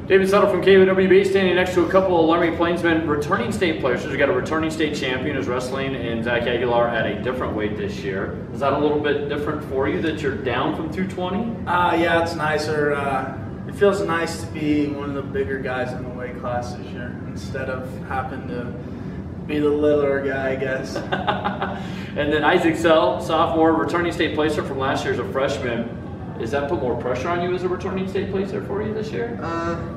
David Settle from KOWB standing next to a couple of Laramie Plainsmen returning state players. We've got a returning state champion who's wrestling in Zech Aguilar at a different weight this year. Is that a little bit different for you that you're down from 220? Yeah, it's nicer. It feels nice to be one of the bigger guys in the weight class this year instead of having to be the littler guy, I guess. And then Zech Aguilar, sophomore, returning state placer from last year as a freshman. Does that put more pressure on you as a returning state placer for you this year?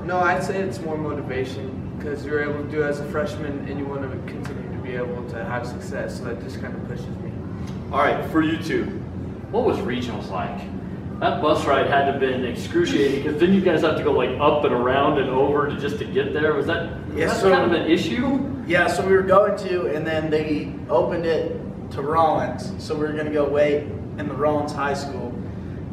No, I'd say it's more motivation because you're able to do it as a freshman and you want to continue to be able to have success, so that just kind of pushes me. All right, for you two, what was regionals like? That bus ride had to have been excruciating because didn't you guys have to go like up and around and over just to get there? Was that kind of an issue? Yeah, so we were going to, and then they opened it to Rollins, so we were going to go wait in the Rollins High School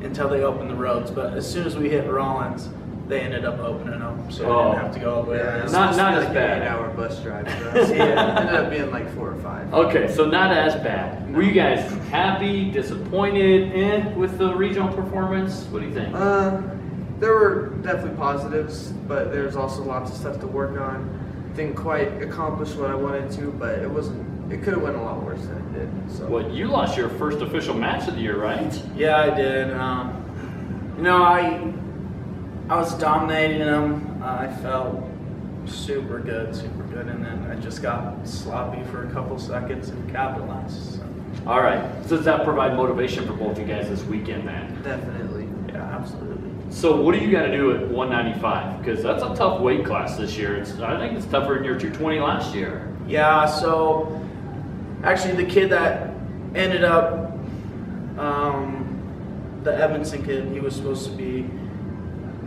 until they opened the roads. But as soon as we hit Rollins, they ended up opening them, so we didn't have to go all the way around. Not as like bad. An 8-hour bus drive for us. Yeah, it ended up being like 4 or 5. Okay, so not as bad. Were you guys happy, disappointed with the regional performance? What do you think? There were definitely positives, but there's also lots of stuff to work on. Didn't quite accomplish what I wanted to, but it could have went a lot worse than it did. So. Well, you lost your first official match of the year, right? Yeah, I did. You know, I was dominating them. I felt super good, and then I just got sloppy for a couple seconds and capitalized. So. All right. So does that provide motivation for both you guys this weekend, then? Definitely. Yeah, absolutely. So what do you got to do at 195? Because that's a tough weight class this year. I think it's tougher than your 220 last year. Yeah, so actually the kid that ended up, the Edmondson kid, he was supposed to be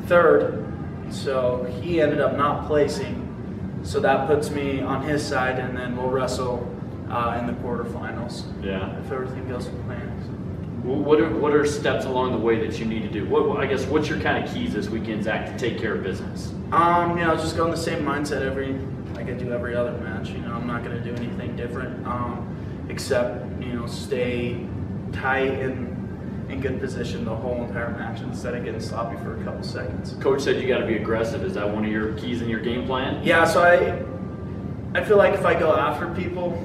third, so he ended up not placing. So that puts me on his side, and then we'll wrestle in the quarterfinals. Yeah. If everything goes to plan. What are steps along the way that you need to do? What's your kind of keys this weekend, Zach, to take care of business? You know, just go in the same mindset like I do every other match. You know, I'm not going to do anything different, except, you know, stay tight and in good position the whole entire match instead of getting sloppy for a couple seconds. Coach said you got to be aggressive. Is that one of your keys in your game plan? Yeah, so I feel like if I go after people,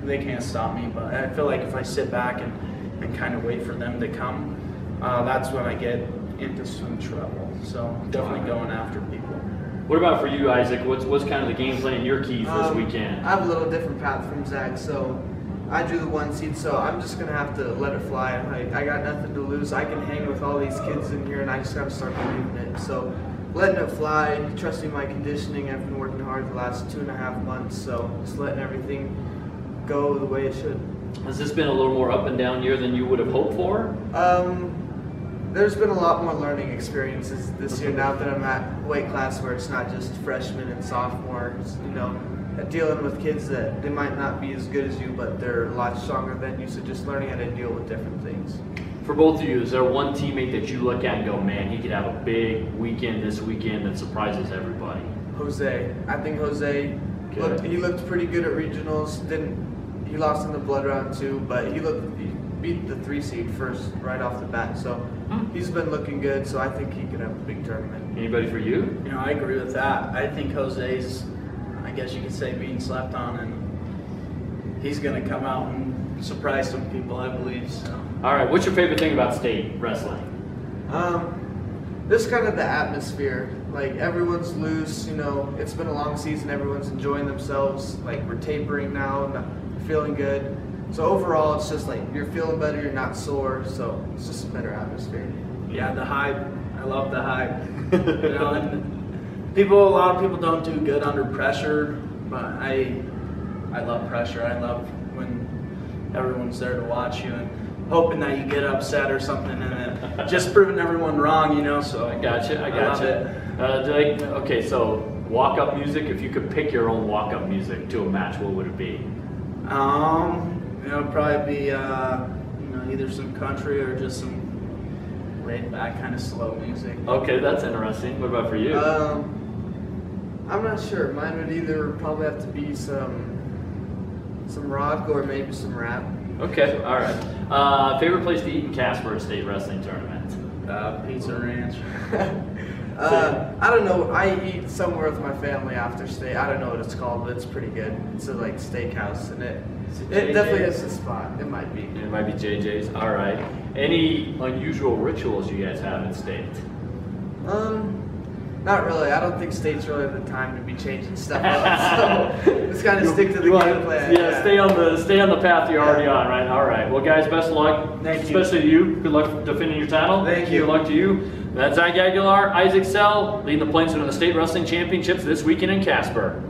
they can't stop me, but I feel like if I sit back and kind of wait for them to come, that's when I get into some trouble. So definitely going after people. What about for you, Isaac? What's kind of the game plan, your keys this weekend? I have a little different path from Zach, so I drew the 1 seed, so I'm just going to have to let it fly. I got nothing to lose. I can hang with all these kids in here, and I just got to start believing it. So letting it fly, trusting my conditioning. I've been working hard the last 2.5 months, so just letting everything go the way it should. Has this been a little more up and down year than you would have hoped for? There's been a lot more learning experiences this year now that I'm at weight class where it's not just freshmen and sophomores, you know, dealing with kids that they might not be as good as you, but they're a lot stronger than you, so just learning how to deal with different things. For both of you, is there one teammate that you look at and go, man, he could have a big weekend this weekend that surprises everybody? Jose. I think Jose, he looked pretty good at regionals. He lost in the blood round too, but he beat the 3 seed first right off the bat, so he's been looking good, so I think he could have a big tournament. Anybody for you? You know, I agree with that. I think Jose's, I guess you could say, being slept on, and he's going to come out and surprise some people, I believe. So. All right, what's your favorite thing about state wrestling? Just kind of the atmosphere. Like, everyone's loose, you know, it's been a long season, everyone's enjoying themselves. Like, we're tapering now and feeling good. So overall, it's just like you're feeling better, you're not sore, so it's just a better atmosphere. Yeah, the hype. I love the hype. You know, and a lot of people don't do good under pressure, but I love pressure. I love when everyone's there to watch you and hoping that you get upset or something, and then just proving everyone wrong, you know. So I got you. Okay, so walk-up music. If you could pick your own walk-up music to a match, what would it be? You know, probably be you know, either some country or just some laid-back kind of slow music. Okay, that's interesting. What about for you? I'm not sure. Mine would either probably have to be some rock or maybe some rap. Okay, all right. Favorite place to eat in Casper State Wrestling Tournament? Pizza Ranch. I don't know. I eat somewhere with my family after state. I don't know what it's called, but it's pretty good. It's a like steakhouse, and it definitely is a spot. It might be. It might be JJ's. All right. Any unusual rituals you guys have in state? Not really. I don't think state's really the time to be changing stuff up. So just kind of stick to the game plan. Yeah, stay on the path you're already on, right? All right. Well, guys, best of luck. Thank you. Especially to you. Good luck defending your title. Thank you. Good luck to you. That's Zech Aguilar, Isaac Sell, leading the Plainsmen in the state wrestling championships this weekend in Casper.